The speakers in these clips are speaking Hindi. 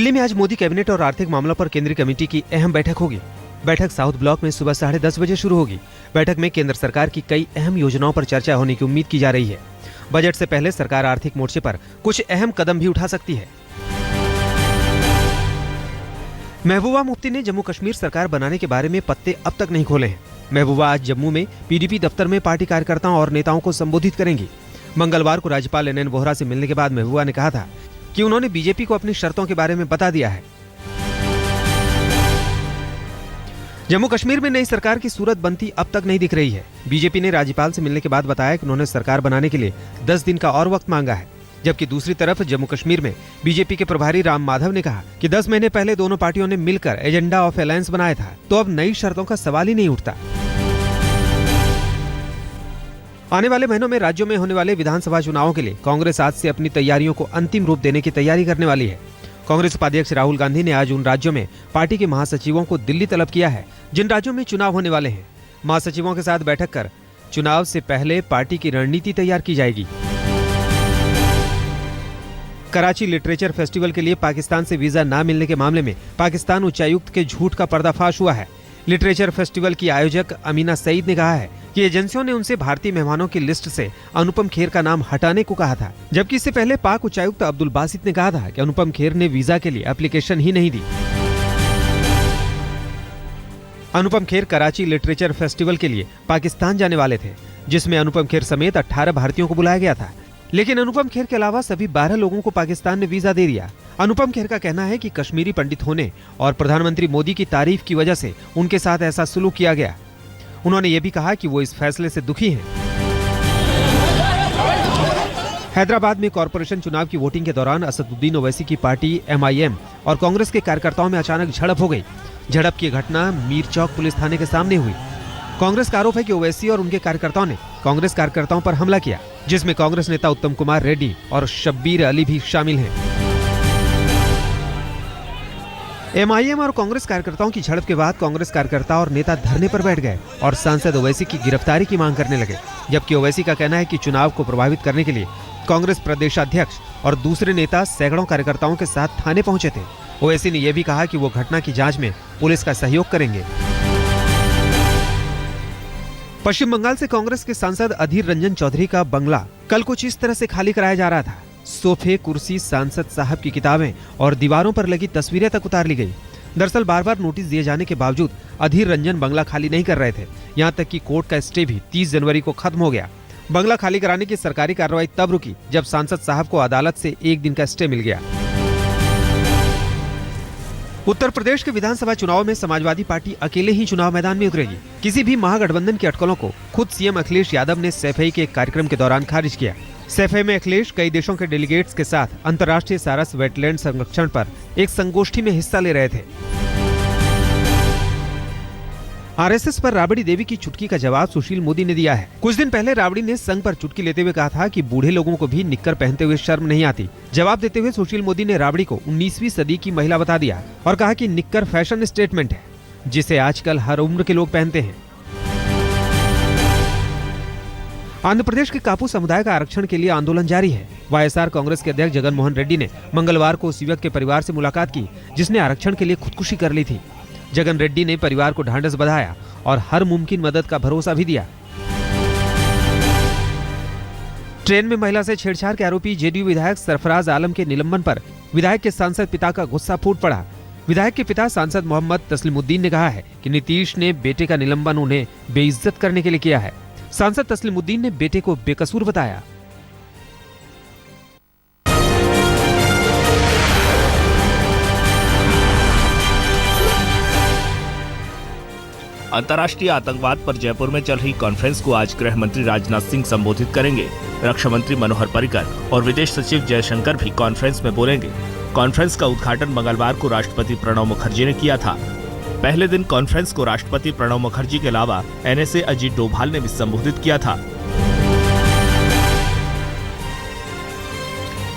दिल्ली में आज मोदी कैबिनेट और आर्थिक मामलों पर केंद्रीय कमेटी की अहम बैठक होगी। बैठक साउथ ब्लॉक में सुबह 10:30 बजे शुरू होगी। बैठक में केंद्र सरकार की कई अहम योजनाओं पर चर्चा होने की उम्मीद की जा रही है। बजट से पहले सरकार आर्थिक मोर्चे पर कुछ अहम कदम भी उठा सकती है। महबूबा मुफ्ती ने जम्मू कश्मीर सरकार बनाने के बारे में पत्ते अब तक नहीं खोले हैं। महबूबा आज जम्मू में पीडीपी दफ्तर में पार्टी कार्यकर्ताओं और नेताओं को संबोधित करेंगी। मंगलवार को राज्यपाल NN वोहरा से मिलने के बाद महबूबा ने कहा था कि उन्होंने बीजेपी को अपनी शर्तों के बारे में बता दिया है। जम्मू कश्मीर में नई सरकार की सूरत बनती अब तक नहीं दिख रही है। बीजेपी ने राज्यपाल से मिलने के बाद बताया कि उन्होंने सरकार बनाने के लिए 10 दिन का और वक्त मांगा है। जबकि दूसरी तरफ जम्मू कश्मीर में बीजेपी के प्रभारी राम माधव ने कहा कि 10 महीने पहले दोनों पार्टियों ने मिलकर एजेंडा ऑफ अलायंस बनाया था, तो अब नई शर्तों का सवाल ही नहीं उठता। आने वाले महीनों में राज्यों में होने वाले विधानसभा चुनावों के लिए कांग्रेस आज से अपनी तैयारियों को अंतिम रूप देने की तैयारी करने वाली है। कांग्रेस उपाध्यक्ष राहुल गांधी ने आज उन राज्यों में पार्टी के महासचिवों को दिल्ली तलब किया है जिन राज्यों में चुनाव होने वाले हैं। महासचिवों के साथ बैठक कर चुनाव से पहले पार्टी की रणनीति तैयार की जाएगी। कराची लिटरेचर फेस्टिवल के लिए पाकिस्तान से वीजा न मिलने के मामले में पाकिस्तान उच्चायुक्त के झूठ का पर्दाफाश हुआ है। लिटरेचर फेस्टिवल की आयोजक अमीना सईद ने कहा है कि एजेंसियों ने उनसे भारतीय मेहमानों की लिस्ट से अनुपम खेर का नाम हटाने को कहा था, जबकि इससे पहले पाक उच्चायुक्त अब्दुल बासित ने कहा था कि अनुपम खेर ने वीजा के लिए एप्लीकेशन ही नहीं दी। अनुपम खेर कराची लिटरेचर फेस्टिवल के लिए पाकिस्तान जाने वाले थे, जिसमें अनुपम खेर समेत 18 भारतीयों को बुलाया गया था, लेकिन अनुपम खेर के अलावा सभी 12 लोगों को पाकिस्तान ने वीजा दे दिया। अनुपम खेर का कहना है कि कश्मीरी पंडित होने और प्रधानमंत्री मोदी की तारीफ की वजह से उनके साथ ऐसा सुलूक किया गया। उन्होंने ये भी कहा कि वो इस फैसले से दुखी हैं। हैदराबाद में कॉरपोरेशन चुनाव की वोटिंग के दौरान असदुद्दीन ओवैसी की पार्टी MIM और कांग्रेस के कार्यकर्ताओं में अचानक झड़प हो गई। झड़प की घटना मीर चौक पुलिस थाने के सामने हुई। कांग्रेस का आरोप है कि ओवैसी और उनके कार्यकर्ताओं ने कांग्रेस कार्यकर्ताओं पर हमला किया, जिसमें कांग्रेस नेता उत्तम कुमार रेड्डी और शब्बीर अली भी शामिल हैं। MIM और कांग्रेस कार्यकर्ताओं की झड़प के बाद कांग्रेस कार्यकर्ता और नेता धरने पर बैठ गए और सांसद ओवैसी की गिरफ्तारी की मांग करने लगे। जबकि ओवैसी का कहना है कि चुनाव को प्रभावित करने के लिए कांग्रेस प्रदेशाध्यक्ष और दूसरे नेता सैकड़ों कार्यकर्ताओं के साथ थाने पहुंचे थे। ओवैसी ने यह भी कहा कि वो घटना की जांच में पुलिस का सहयोग करेंगे। पश्चिम बंगाल से कांग्रेस के सांसद अधीर रंजन चौधरी का बंगला कल कुछ इस तरह से खाली कराया जा रहा था। सोफे, कुर्सी, सांसद साहब की किताबें और दीवारों पर लगी तस्वीरें तक उतार ली गई। दरअसल बार बार नोटिस दिए जाने के बावजूद अधीर रंजन बंगला खाली नहीं कर रहे थे। यहाँ तक कि कोर्ट का स्टे भी 30 जनवरी को खत्म हो गया। बंगला खाली कराने की सरकारी कार्रवाई तब रुकी जब सांसद साहब को अदालत से 1 दिन का स्टे मिल गया। उत्तर प्रदेश के विधानसभा चुनाव में समाजवादी पार्टी अकेले ही चुनाव मैदान में उतरेगी। किसी भी महागठबंधन की अटकलों को खुद सीएम अखिलेश यादव ने सैफई के एक कार्यक्रम के दौरान खारिज किया। सैफई में अखिलेश कई देशों के डेलीगेट्स के साथ अंतर्राष्ट्रीय सारस वेटलैंड संरक्षण पर एक संगोष्ठी में हिस्सा ले रहे थे। RSS पर राबड़ी देवी की चुटकी का जवाब सुशील मोदी ने दिया है। कुछ दिन पहले राबड़ी ने संघ पर चुटकी लेते हुए कहा था कि बूढ़े लोगों को भी निक्कर पहनते हुए शर्म नहीं आती। जवाब देते हुए सुशील मोदी ने राबड़ी को 19वीं सदी की महिला बता दिया और कहा कि निक्कर फैशन स्टेटमेंट है, जिसे आजकल हर उम्र के लोग पहनते हैं। आंध्र प्रदेश के कापू समुदाय का आरक्षण के लिए आंदोलन जारी है। YSR कांग्रेस के अध्यक्ष जगन मोहन रेड्डी ने मंगलवार को उस युवक के परिवार से मुलाकात की जिसने आरक्षण के लिए खुदकुशी कर ली थी। जगन रेड्डी ने परिवार को ढांढस बंधाया और हर मुमकिन मदद का भरोसा भी दिया। ट्रेन में महिला से छेड़छाड़ के आरोपी JDU विधायक सरफराज आलम के निलंबन पर विधायक के सांसद पिता का गुस्सा फूट पड़ा। विधायक के पिता सांसद मोहम्मद तस्लीमुद्दीन ने कहा है कि नीतीश ने बेटे का निलंबन उन्हें बेइज्जत करने के लिए किया है। सांसद तस्लीमुद्दीन ने बेटे को बेकसूर बताया। अंतर्राष्ट्रीय आतंकवाद पर जयपुर में चल रही कॉन्फ्रेंस को आज गृह मंत्री राजनाथ सिंह संबोधित करेंगे। रक्षा मंत्री मनोहर पर्रिकर और विदेश सचिव जयशंकर भी कॉन्फ्रेंस में बोलेंगे। कॉन्फ्रेंस का उद्घाटन मंगलवार को राष्ट्रपति प्रणब मुखर्जी ने किया था। पहले दिन कॉन्फ्रेंस को राष्ट्रपति प्रणब मुखर्जी के अलावा NSA अजीत डोभाल ने भी संबोधित किया था।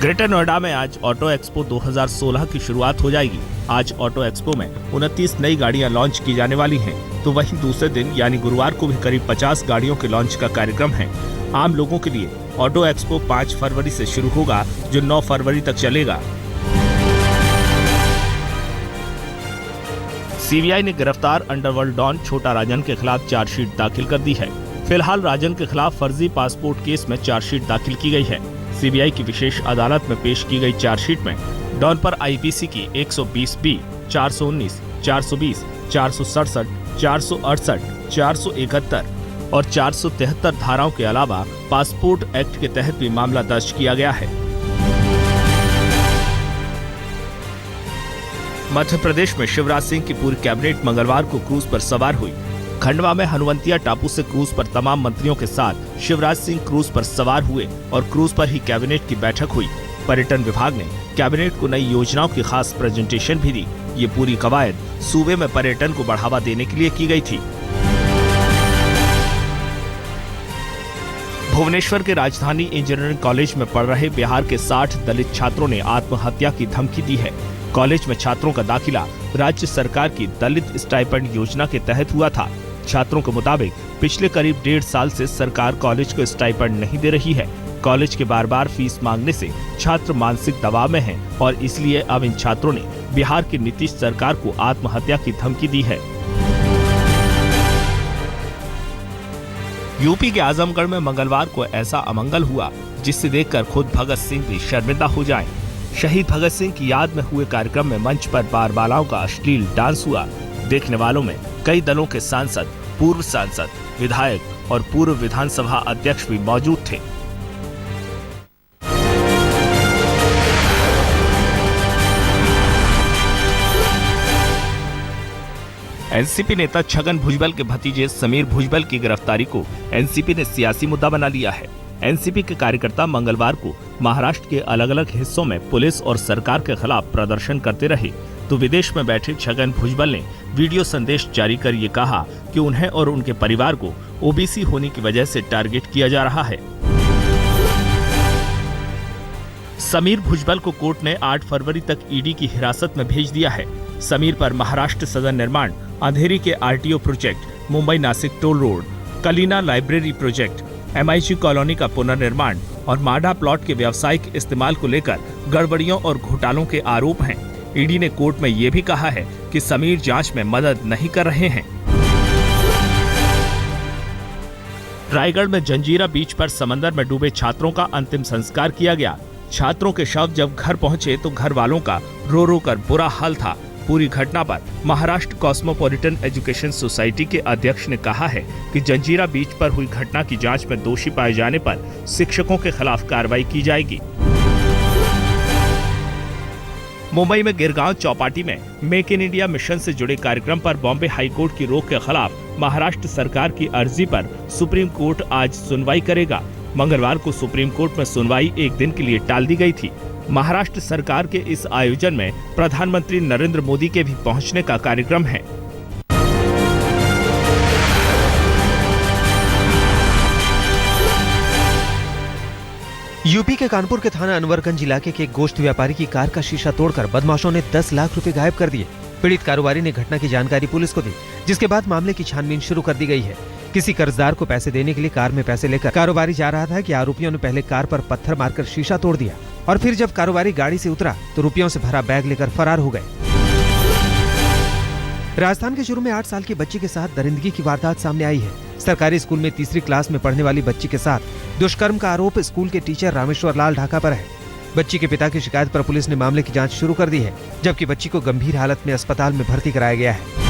ग्रेटर नोएडा में आज ऑटो एक्सपो 2016 की शुरुआत हो जाएगी। आज ऑटो एक्सपो में 29 नई गाड़ियां लॉन्च की जाने वाली हैं, तो वहीं दूसरे दिन यानी गुरुवार को भी करीब 50 गाड़ियों के लॉन्च का कार्यक्रम है। आम लोगों के लिए ऑटो एक्सपो 5 फरवरी से शुरू होगा, जो 9 फरवरी तक चलेगा। सीबीआई ने गिरफ्तार अंडरवर्ल्ड डॉन छोटा राजन के खिलाफ चार्जशीट दाखिल कर दी है। फिलहाल राजन के खिलाफ फर्जी पासपोर्ट केस में चार्जशीट दाखिल की गई है। सीबीआई की विशेष अदालत में पेश की गई चार्जशीट में डॉन पर आईपीसी की 120B, 419, 420, 467, 468, 471 और 473 धाराओं के अलावा पासपोर्ट एक्ट के तहत भी मामला दर्ज किया गया है। मध्य प्रदेश में शिवराज सिंह की पूरी कैबिनेट मंगलवार को क्रूज पर सवार हुई। खंडवा में हनुवंतिया टापू से क्रूज पर तमाम मंत्रियों के साथ शिवराज सिंह क्रूज पर सवार हुए और क्रूज पर ही कैबिनेट की बैठक हुई। पर्यटन विभाग ने कैबिनेट को नई योजनाओं की खास प्रेजेंटेशन भी दी। ये पूरी कवायद सूबे में पर्यटन को बढ़ावा देने के लिए की गई थी। भुवनेश्वर के राजधानी इंजीनियरिंग कॉलेज में पढ़ रहे बिहार के 60 दलित छात्रों ने आत्महत्या की धमकी दी है। कॉलेज में छात्रों का दाखिला राज्य सरकार की दलित स्टाइपेंड योजना के तहत हुआ था। छात्रों के मुताबिक पिछले करीब 1.5 साल से सरकार कॉलेज को स्टाइपेंड नहीं दे रही है। कॉलेज के बार बार फीस मांगने से छात्र मानसिक दबाव में हैं और इसलिए अब इन छात्रों ने बिहार की नीतीश सरकार को आत्महत्या की धमकी दी है। यूपी के आजमगढ़ में मंगलवार को ऐसा अमंगल हुआ जिससे देखकर खुद भगत सिंह भी शर्मिंदा हो जाएं। शहीद भगत सिंह की याद में हुए कार्यक्रम में मंच पर बार बालाओं का अश्लील डांस हुआ। देखने वालों में कई दलों के सांसद, पूर्व सांसद, विधायक और पूर्व विधानसभा अध्यक्ष भी मौजूद थे। एनसीपी नेता छगन भुजबल के भतीजे समीर भुजबल की गिरफ्तारी को एनसीपी ने सियासी मुद्दा बना लिया है। एनसीपी के कार्यकर्ता मंगलवार को महाराष्ट्र के अलग अलग हिस्सों में पुलिस और सरकार के खिलाफ प्रदर्शन करते रहे तो विदेश में बैठे छगन भुजबल ने वीडियो संदेश जारी कर ये कहा कि उन्हें और उनके परिवार को ओबीसी होने की वजह से टारगेट किया जा रहा है। समीर भुजबल को कोर्ट ने 8 फरवरी तक ईडी की हिरासत में भेज दिया है। समीर पर महाराष्ट्र सदन निर्माण, अंधेरी के RTO project, Mumbai Nashik toll road, Kalina library project, MIG colony का पुनर्निर्माण और माडा प्लॉट के व्यावसायिक इस्तेमाल को लेकर गड़बड़ियों और घोटालों के आरोप हैं। ईडी ने कोर्ट में ये भी कहा है कि समीर जांच में मदद नहीं कर रहे हैं। रायगढ़ में जंजीरा बीच पर समंदर में डूबे छात्रों का अंतिम संस्कार किया गया। छात्रों के शव जब घर पहुंचे तो घर वालों का रो रो कर बुरा हाल था। पूरी घटना पर महाराष्ट्र कॉस्मोपॉलिटन एजुकेशन सोसाइटी के अध्यक्ष ने कहा है कि जंजीरा बीच पर हुई घटना की जांच में दोषी पाए जाने पर शिक्षकों के खिलाफ कार्रवाई की जाएगी। मुंबई में गिरगांव चौपाटी में मेक इन इंडिया मिशन से जुड़े कार्यक्रम पर बॉम्बे हाईकोर्ट की रोक के खिलाफ महाराष्ट्र सरकार की अर्जी पर सुप्रीम कोर्ट आज सुनवाई करेगा। मंगलवार को सुप्रीम कोर्ट में सुनवाई एक दिन के लिए टाल दी गई थी। महाराष्ट्र सरकार के इस आयोजन में प्रधानमंत्री नरेंद्र मोदी के भी पहुंचने का कार्यक्रम है। यूपी के कानपुर के थाना अनवरगंज इलाके के एक गोश्त व्यापारी की कार का शीशा तोड़कर बदमाशों ने 10 लाख रुपए गायब कर दिए। पीड़ित कारोबारी ने घटना की जानकारी पुलिस को दी, जिसके बाद मामले की छानबीन शुरू कर दी गई है। किसी कर्जदार को पैसे देने के लिए कार में पैसे लेकर कारोबारी जा रहा था कि आरोपियों ने पहले कार पर पत्थर मारकर शीशा तोड़ दिया और फिर जब कारोबारी गाड़ी से उतरा तो रुपयों से भरा बैग लेकर फरार हो गए। राजस्थान के चूरू में 8 साल की बच्ची के साथ दरिंदगी की वारदात सामने आई है। सरकारी स्कूल में तीसरी क्लास में पढ़ने वाली बच्ची के साथ दुष्कर्म का आरोप स्कूल के टीचर रामेश्वर लाल ढाका पर है। बच्ची के पिता की शिकायत पर पुलिस ने मामले की जांच शुरू कर दी है, जबकि बच्ची को गंभीर हालत में अस्पताल में भर्ती कराया गया है।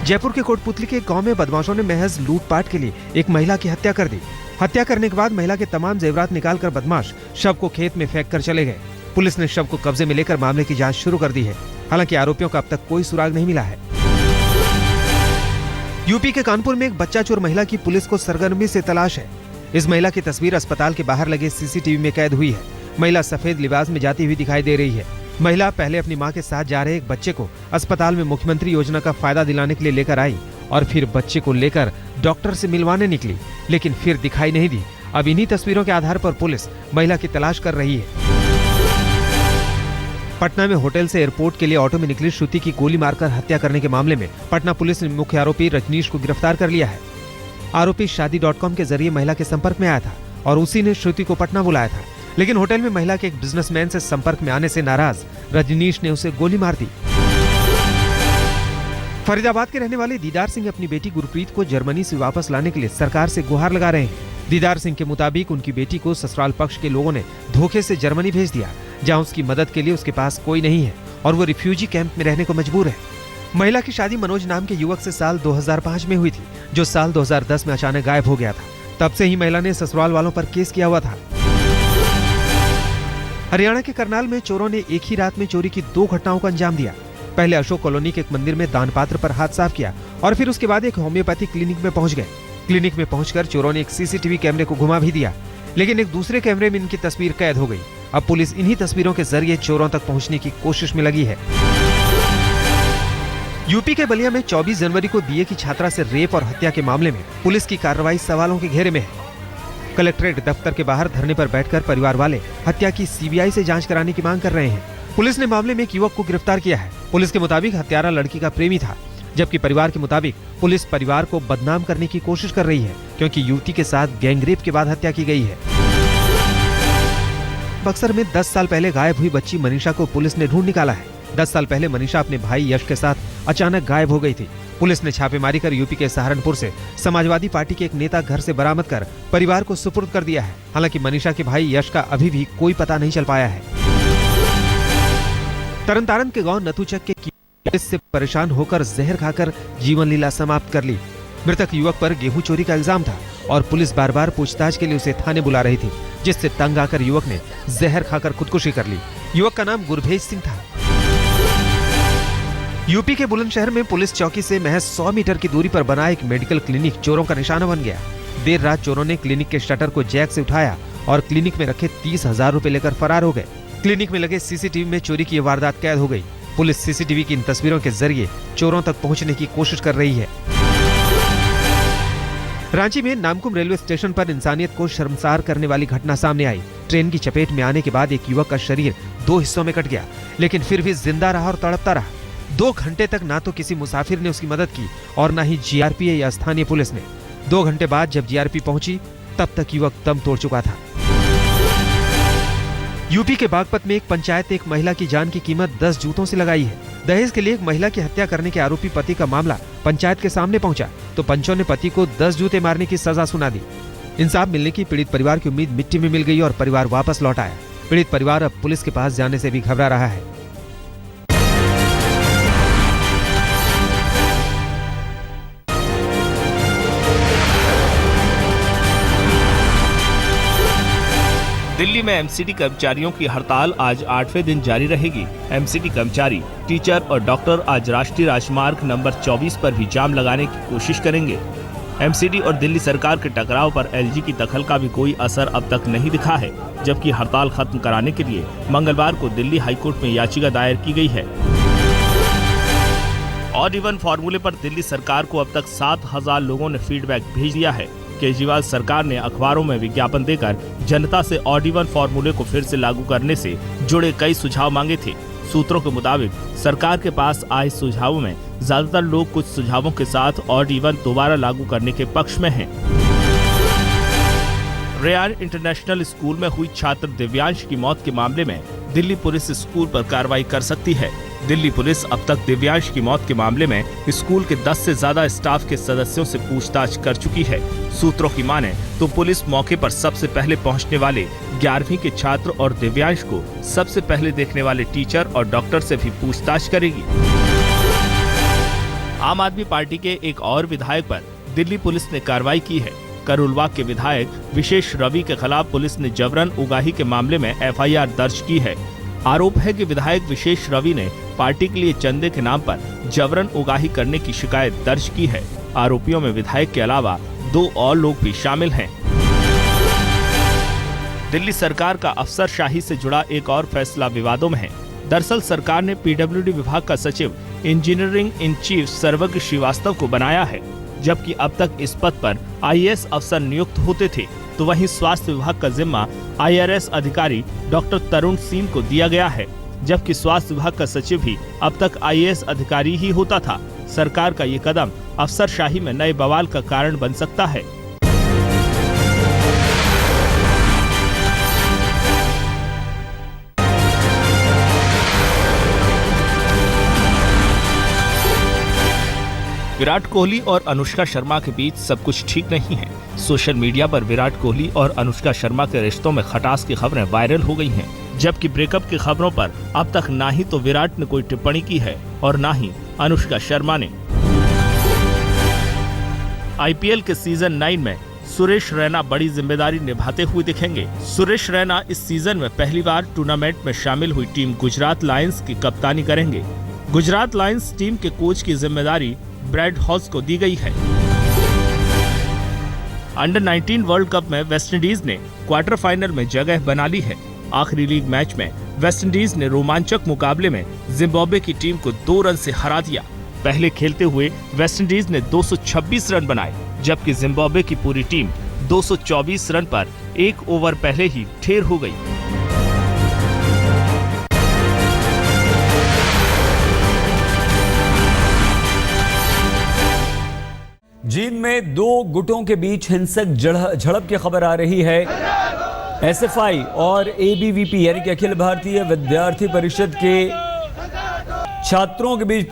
जयपुर के कोटपुतली के गांव में बदमाशों ने महज लूटपाट के लिए एक महिला की हत्या कर दी। हत्या करने के बाद महिला के तमाम जेवरात निकालकर बदमाश शव को खेत में फेंक कर चले गए। पुलिस ने शव को कब्जे में लेकर मामले की जांच शुरू कर दी है। हालांकि आरोपियों का अब तक कोई सुराग नहीं मिला है। यूपी के कानपुर में एक बच्चा चोर महिला की पुलिस को सरगर्मी से तलाश है। इस महिला की तस्वीर अस्पताल के बाहर लगे सीसीटीवी में कैद हुई है। महिला सफेद लिबास में जाती हुई दिखाई दे रही है। महिला पहले अपनी मां के साथ जा रहे एक बच्चे को अस्पताल में मुख्यमंत्री योजना का फायदा दिलाने के लिए लेकर आई और फिर बच्चे को लेकर डॉक्टर से मिलवाने निकली, लेकिन फिर दिखाई नहीं दी। अब इन्हीं तस्वीरों के आधार पर पुलिस महिला की तलाश कर रही है। पटना में होटल से एयरपोर्ट के लिए ऑटो में निकली श्रुति की गोली मारकर हत्या करने के मामले में पटना पुलिस ने मुख्य आरोपी रजनीश को गिरफ्तार कर लिया है। आरोपी शादी.com के जरिए महिला के संपर्क में आया था और उसी ने श्रुति को पटना बुलाया था, लेकिन होटल में महिला के एक बिजनेसमैन से संपर्क में आने से नाराज रजनीश ने उसे गोली मार दी। फरीदाबाद के रहने वाले दीदार सिंह अपनी बेटी गुरप्रीत को जर्मनी से वापस लाने के लिए सरकार से गुहार लगा रहे हैं। दीदार सिंह के मुताबिक उनकी बेटी को ससुराल पक्ष के लोगों ने धोखे से जर्मनी भेज दिया, जहां उसकी मदद के लिए उसके पास कोई नहीं है और वो रिफ्यूजी कैंप में रहने को मजबूर है। महिला की शादी मनोज नाम के युवक से साल 2005 में हुई थी, जो साल 2010 में अचानक गायब हो गया था। तब से ही महिला ने ससुराल वालों पर केस किया हुआ था। हरियाणा के करनाल में चोरों ने एक ही रात में चोरी की 2 घटनाओं को अंजाम दिया। पहले अशोक कॉलोनी के एक मंदिर में दान पात्र पर हाथ साफ किया और फिर उसके बाद एक होम्योपैथिक क्लिनिक में पहुंच गए। क्लिनिक में पहुंचकर चोरों ने एक सीसीटीवी कैमरे को घुमा भी दिया, लेकिन एक दूसरे कैमरे में इनकी तस्वीर कैद हो गई। अब पुलिस इन्हीं तस्वीरों के जरिए चोरों तक पहुंचने की कोशिश में लगी है। यूपी के बलिया में 24 जनवरी को बीए की छात्रा से रेप और हत्या के मामले में पुलिस की कार्रवाई सवालों के घेरे में है। कलेक्ट्रेट दफ्तर के बाहर धरने पर बैठकर परिवार वाले हत्या की सीबीआई से जांच कराने की मांग कर रहे हैं। पुलिस ने मामले में एक युवक को गिरफ्तार किया है। पुलिस के मुताबिक हत्यारा लड़की का प्रेमी था, जबकि परिवार के मुताबिक पुलिस परिवार को बदनाम करने की कोशिश कर रही है, क्योंकि युवती के साथ गैंगरेप के बाद हत्या की गई है। बक्सर में 10 साल पहले गायब हुई बच्ची मनीषा को पुलिस ने ढूंढ निकाला है। 10 साल पहले मनीषा अपने भाई यश के साथ अचानक गायब हो गई थी। पुलिस ने छापेमारी कर यूपी के सहारनपुर से समाजवादी पार्टी के एक नेता घर से बरामद कर परिवार को सुपुर्द कर दिया है। हालांकि मनीषा के भाई यश का अभी भी कोई पता नहीं चल पाया है। तरनतारन के गांव नथुचक के पुलिस से परेशान होकर जहर खाकर जीवन लीला समाप्त कर ली। मृतक युवक पर गेहूं चोरी का इल्जाम था और पुलिस बार बार पूछताछ के लिए उसे थाने बुला रही थी, जिससे तंग आकर युवक ने जहर खाकर खुदकुशी कर ली। युवक का नाम गुरभेज सिंह था। यूपी के बुलंदशहर में पुलिस चौकी से महज 100 मीटर की दूरी पर बना एक मेडिकल क्लिनिक चोरों का निशाना बन गया। देर रात चोरों ने क्लिनिक के शटर को जैक से उठाया और क्लिनिक में रखे 30,000 रुपए लेकर फरार हो गए। क्लिनिक में लगे सीसीटीवी में चोरी की वारदात कैद हो गई। पुलिस सीसीटीवी की इन तस्वीरों के जरिए चोरों तक पहुंचने की कोशिश कर रही है। रांची में नामकुम रेलवे स्टेशन पर इंसानियत को शर्मसार करने वाली घटना सामने आई। ट्रेन की चपेट में आने के बाद एक युवक का शरीर 2 हिस्सों में कट गया, लेकिन फिर भी जिंदा रहा और तड़पता रहा। 2 घंटे तक ना तो किसी मुसाफिर ने उसकी मदद की और ना ही जीआरपी या स्थानीय पुलिस ने। 2 घंटे बाद जब जीआरपी पहुंची, तब तक युवक दम तोड़ चुका था। यूपी के बागपत में एक पंचायत एक महिला की जान की कीमत 10 जूतों से लगाई है। दहेज के लिए एक महिला की हत्या करने के आरोपी पति का मामला पंचायत के सामने पहुंचा तो पंचों ने पति को 10 जूते मारने की सजा सुना दी। इंसाफ मिलने की पीड़ित परिवार की उम्मीद मिट्टी में मिल गई और परिवार वापस लौट आया। पीड़ित परिवार अब पुलिस के पास जाने से भी घबरा रहा है। दिल्ली में एमसीडी कर्मचारियों की हड़ताल आज 8वें दिन जारी रहेगी। एमसीडी कर्मचारी, टीचर और डॉक्टर आज राष्ट्रीय राजमार्ग नंबर 24 पर भी जाम लगाने की कोशिश करेंगे। एमसीडी और दिल्ली सरकार के टकराव पर एलजी की दखल का भी कोई असर अब तक नहीं दिखा है, जबकि हड़ताल खत्म कराने के लिए मंगलवार को दिल्ली हाईकोर्ट में याचिका दायर की गई है। ऑड इवन फॉर्मूले पर दिल्ली सरकार को अब तक 7,000 लोगों ने फीडबैक भेज दिया है। केजरीवाल सरकार ने अखबारों में विज्ञापन देकर जनता से ऑड इवन फॉर्मूले को फिर से लागू करने से जुड़े कई सुझाव मांगे थे। सूत्रों के मुताबिक सरकार के पास आए सुझावों में ज्यादातर लोग कुछ सुझावों के साथ ऑड इवन दोबारा लागू करने के पक्ष में हैं। रेयान इंटरनेशनल स्कूल में हुई छात्र दिव्यांश की मौत के मामले में दिल्ली पुलिस स्कूल पर कार्रवाई कर सकती है। दिल्ली पुलिस अब तक दिव्यांश की मौत के मामले में स्कूल के 10 से ज्यादा स्टाफ के सदस्यों से पूछताछ कर चुकी है। सूत्रों की माने तो पुलिस मौके पर सबसे पहले पहुंचने वाले 11वीं के छात्र और दिव्यांश को सबसे पहले देखने वाले टीचर और डॉक्टर से भी पूछताछ करेगी। आम आदमी पार्टी के एक और विधायक पर दिल्ली पुलिस ने कार्रवाई की है। करोलबाग के विधायक विशेष रवि के खिलाफ पुलिस ने जबरन उगाही के मामले में एफआईआर दर्ज की है। आरोप है कि विधायक विशेष रवि ने पार्टी के लिए चंदे के नाम पर जबरन उगाही करने की शिकायत दर्ज की है। आरोपियों में विधायक के अलावा 2 और लोग भी शामिल हैं। दिल्ली सरकार का अफसरशाही से जुड़ा एक और फैसला विवादों में है। दरअसल सरकार ने पीडब्ल्यूडी विभाग का सचिव इंजीनियरिंग इन चीफ सर्वज्ञ श्रीवास्तव को बनाया है, जबकि अब तक इस पद पर आईएएस अफसर नियुक्त होते थे। तो वहीं स्वास्थ्य विभाग का जिम्मा आईआरएस अधिकारी डॉक्टर तरुण सिंह को दिया गया है, जबकि स्वास्थ्य विभाग का सचिव भी अब तक आईएएस अधिकारी ही होता था। सरकार का ये कदम अफसरशाही में नए बवाल का कारण बन सकता है। विराट कोहली और अनुष्का शर्मा के बीच सब कुछ ठीक नहीं है। सोशल मीडिया पर विराट कोहली और अनुष्का शर्मा के रिश्तों में खटास की खबरें वायरल हो गई हैं, जबकि ब्रेकअप की खबरों पर अब तक ना ही तो विराट ने कोई टिप्पणी की है और ना ही अनुष्का शर्मा ने। IPL के सीजन 9 में सुरेश रैना बड़ी जिम्मेदारी निभाते हुए दिखेंगे। सुरेश रैना इस सीजन में पहली बार टूर्नामेंट में शामिल हुई टीम गुजरात लायंस की कप्तानी करेंगे। गुजरात लायंस टीम के कोच की जिम्मेदारी ब्रैड हॉस को दी गई है। अंडर 19 वर्ल्ड कप में वेस्टइंडीज ने क्वार्टर फाइनल में जगह बना ली है। आखिरी लीग मैच में वेस्टइंडीज ने रोमांचक मुकाबले में जिम्बाब्वे की टीम को 2 रन से हरा दिया। पहले खेलते हुए वेस्टइंडीज ने 226 रन बनाए, जबकि जिम्बाब्वे की पूरी टीम 224 रन पर 1 ओवर पहले ही ढेर हो गई। जींद में 2 गुटों के बीच हिंसक झड़प की खबर आ रही है। SFI और ABVP यानी कि अखिल भारतीय विद्यार्थी परिषद के छात्रों के बीच